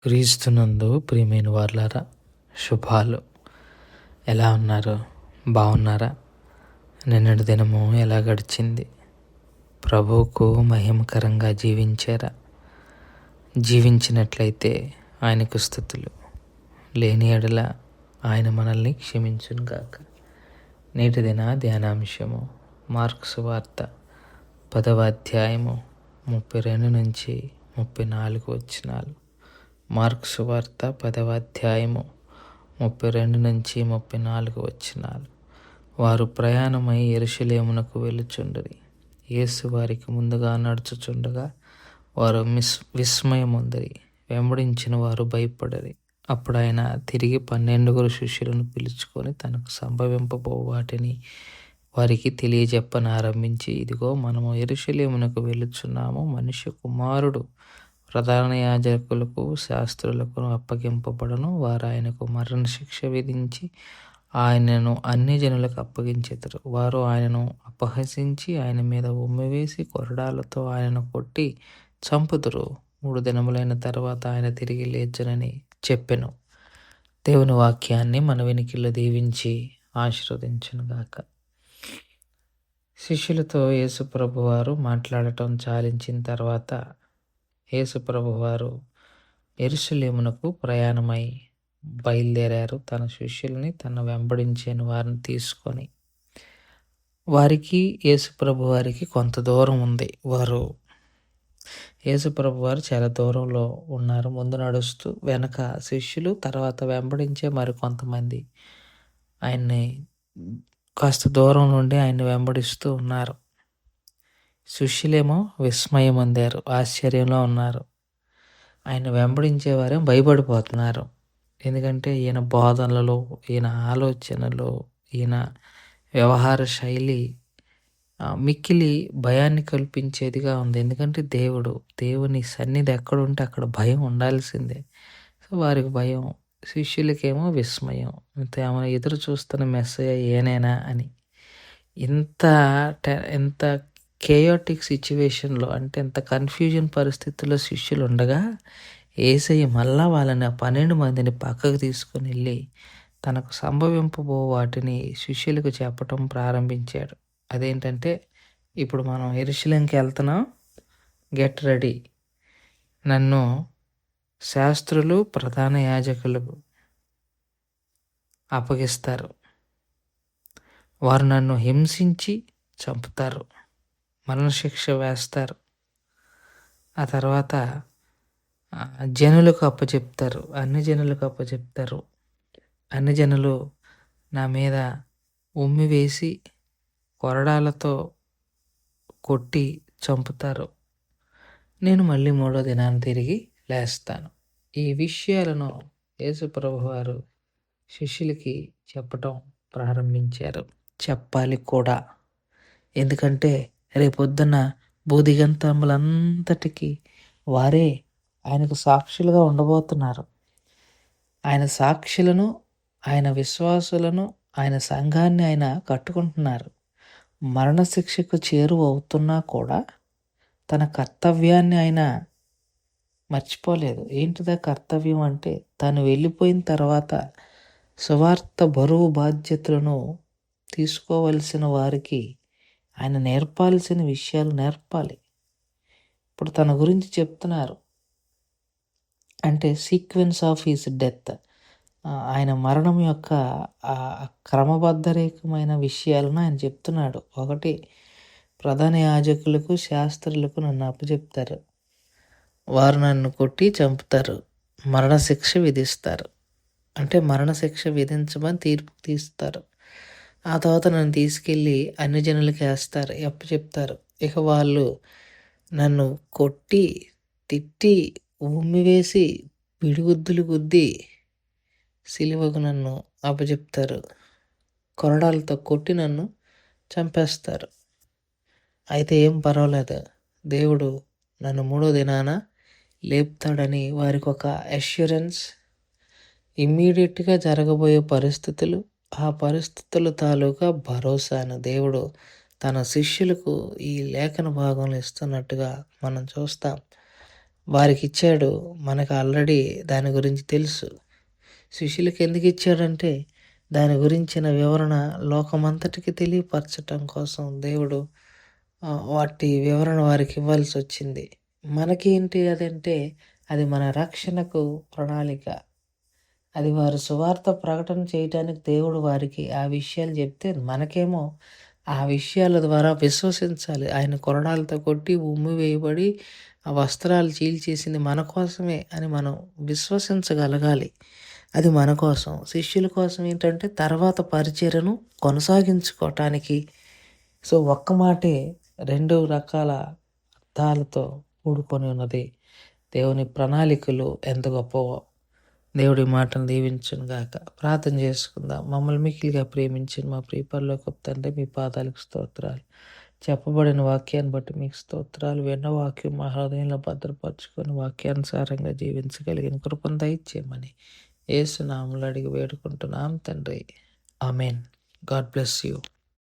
క్రీస్తునందు ప్రియమైన వార్లారా, శుభాలు. ఎలా ఉన్నారు? బాగున్నారా? నిన్నటి దినము ఎలా గడిచింది? ప్రభువుకు మహిమకరంగా జీవించారా? జీవించినట్లయితే ఆయనకు స్తుతులు. లేని ఎడల ఆయన మనల్ని క్షమించును గాక. నేటి దిన ధ్యానాంశము మార్కు సువార్త 10వ అధ్యాయము 32 నుంచి 34 వచనాలు. మార్కు సువార్త 10వ అధ్యాయము 32 నుంచి 34 వచనాలు. వారు ప్రయాణమై యెరూషలేమునకు వెళ్ళుచుండిరి. యేసు వారికి ముందుగా నడుచుచుండగా వారు విస్మయముందిరి. వెంబడించిన వారు భయపడిరి. అప్పుడు ఆయన తిరిగి 12 శిష్యులను పిలుచుకొని తనకు సంభవింపబో వాటిని వారికి తెలియజెప్పనారంభించి, ఇదిగో మనము యెరూషలేమునకు వెళ్ళుచున్నాము. మనుష్య కుమారుడు ప్రధాన యాజకులకు శాస్త్రులకు అప్పగింపబడను. వారు ఆయనకు మరణశిక్ష విధించి ఆయనను అన్ని జనులకు అప్పగించెదరు. వారు ఆయనను అపహసించి ఆయన మీద ఉమ్మివేసి కొరడాలతో ఆయనను కొట్టి చంపుదురు. 3 దినములైన తర్వాత ఆయన తిరిగి లేచునని చెప్పెను. దేవుని వాక్యాన్ని మన వెనికిల్లో దీవించి ఆశీర్వదించునుగాక. శిష్యులతో యేసుప్రభు వారు మాట్లాడటం చాలించిన తర్వాత యేసుప్రభు వారు యెరూషలేమునకు ప్రయాణమై బయలుదేరారు. తన శిష్యుల్ని తన వెంబడించిన వారిని తీసుకొని. వారికి యేసుప్రభు వారికి కొంత దూరం ఉంది. యేసుప్రభు వారు చాలా దూరంలో ఉన్నారు. ముందు నడుస్తూ వెనక శిష్యులు, తర్వాత వెంబడించే మరి కొంతమంది ఆయన్ని కాస్త దూరం నుండి ఆయన్ని వెంబడిస్తూ ఉన్నారు. శిష్యులేమో విస్మయం పొందారు, ఆశ్చర్యంలో ఉన్నారు. ఆయన వెంబడించేవారేమో భయపడిపోతున్నారు. ఎందుకంటే ఈయన బోధనలలో, ఈయన ఆలోచనలో, ఈయన వ్యవహార శైలి మిక్కిలి భయాన్ని కల్పించేదిగా ఉంది. ఎందుకంటే దేవుని సన్నిధి ఎక్కడుంటే అక్కడ భయం ఉండాల్సిందే. సో వారికి భయం, శిష్యులకేమో విస్మయం. ఏమైనా ఎదురు చూస్తున్న మెస్సయ్య ఏనేనా అని. ఇంత కేయోటిక్ సిచ్యువేషన్లో, అంటే ఇంత కన్ఫ్యూజన్ పరిస్థితుల్లో శిష్యులు ఉండగా యేసయ్య మళ్ళా వాళ్ళని 12 మందిని పక్కకు తీసుకొని వెళ్ళి తనకు సంభవింపబో వాటిని శిష్యులకు చెప్పటం ప్రారంభించాడు. అదేంటంటే, ఇప్పుడు మనం యెరూషలేముకి వెళ్తున్నాం, గెట్ రెడీ. నన్ను శాస్త్రులు, ప్రధాన యాజకులు అప్పగిస్తారు. వారు నన్ను హింసించి చంపుతారు, మరణశిక్ష వేస్తారు. ఆ తర్వాత జనులకు అప్పచెప్తారు, అన్ని జనులకు అప్పచెప్తారు. అన్ని జనులు నా మీద ఉమ్మి వేసి కొరడాలతో కొట్టి చంపుతారు. నేను మళ్ళీ 3వ దినాన్ని తిరిగి లేస్తాను. ఈ విషయాలను యేసుప్రభు వారు శిష్యులకి చెప్పటం ప్రారంభించారు. చెప్పాలి కూడా. ఎందుకంటే రేపొద్దున భూదిగంతములంతటికి వారే ఆయనకు సాక్షులుగా ఉండబోతున్నారు. ఆయన సాక్షులను, ఆయన విశ్వాసులను, ఆయన సంఘాన్ని ఆయన కట్టుకుంటున్నారు. మరణశిక్షకు చేరువ అవుతున్నా కూడా తన కర్తవ్యాన్ని ఆయన మర్చిపోలేదు. ఏంటిదా కర్తవ్యం అంటే, తను వెళ్ళిపోయిన తర్వాత సువార్త బరువు బాధ్యతలను తీసుకోవలసిన వారికి ఆయన నేర్పాల్సిన విషయాలు నేర్పాలి. ఇప్పుడు తన గురించి చెప్తున్నారు. అంటే సీక్వెన్స్ ఆఫ్ హిస్ డెత్, ఆయన మరణం యొక్క క్రమబద్ధరేఖమైన విషయాలను ఆయన చెప్తున్నాడు. 1, ప్రధాన యాజకులకు, శాస్త్రులకు నన్ను అప్పచెప్తారు. వారు నన్ను కొట్టి చంపుతారు, మరణశిక్ష విధిస్తారు. అంటే మరణశిక్ష విధించమని తీర్పు తీస్తారు. ఆ తర్వాత నన్ను తీసుకెళ్ళి అన్ని జనులకి వేస్తారు, అప్పచెప్తారు. ఇక వాళ్ళు నన్ను కొట్టి, తిట్టి, ఉమ్మివేసి, పిడిగుద్దులు గుద్ది సిలువకు నన్ను అప్పచెప్తారు. కొరడాలతో కొట్టి నన్ను చంపేస్తారు. అయితే ఏం పర్వాలేదు, దేవుడు నన్ను 3వ దినాన లేపుతాడని వారికి ఒక అష్యూరెన్స్. ఇమ్మీడియట్గా జరగబోయే పరిస్థితులు, ఆ పరిస్థితుల తాలూకా భరోసాను దేవుడు తన శిష్యులకు ఈ లేఖన భాగంలో ఇస్తున్నట్టుగా మనం చూస్తాం. వారికి ఇచ్చాడు, మనకు ఆల్రెడీ దాని గురించి తెలుసు. శిష్యులకు ఎందుకు ఇచ్చాడంటే దాని గురించిన వివరణ లోకమంతటికి తెలియపరచటం కోసం దేవుడు వాటి వివరణ వారికి ఇవ్వాల్సి వచ్చింది. మనకి ఏంటి అదంటే అది మన రక్షణకు ప్రణాళిక. అది వారు సువార్త ప్రకటన చేయటానికి దేవుడు వారికి ఆ విషయాలు చెప్తే మనకేమో ఆ విషయాల ద్వారా విశ్వసించాలి. ఆయన కొరడాలతో కొట్టి ఉమ్మి వేయబడి ఆ వస్త్రాలు చీల్చేసింది మన కోసమే అని మనం విశ్వసించగలగాలి. అది మన కోసం. శిష్యుల కోసం ఏంటంటే తర్వాత పరిచర్యను కొనసాగించుకోవటానికి. సో ఒక్క మాటే 2 రకాల అర్థాలతో కూడుకొని ఉన్నది. దేవుని ప్రణాళికలు ఎంత గొప్పవో. దేవుడి మాటను దీవించును గాక. ప్రార్థన చేసుకుందాం. మమ్మల్ని మిక్కిలిగా ప్రేమించిన మా ప్రియ పరలోకపు తండ్రి, మీ పాదాలకు స్తోత్రాలు. చెప్పబడిన వాక్యాన్ని బట్టి మీకు స్తోత్రాలు. విన్న వాక్యం మా హృదయంలో భద్రపరచుకొని వాక్యానుసారంగా జీవించగలిగిన కృపను దయచేయమని యేసు నామములో అడిగి వేడుకుంటున్నాం తండ్రి. ఆమెన్. God bless you.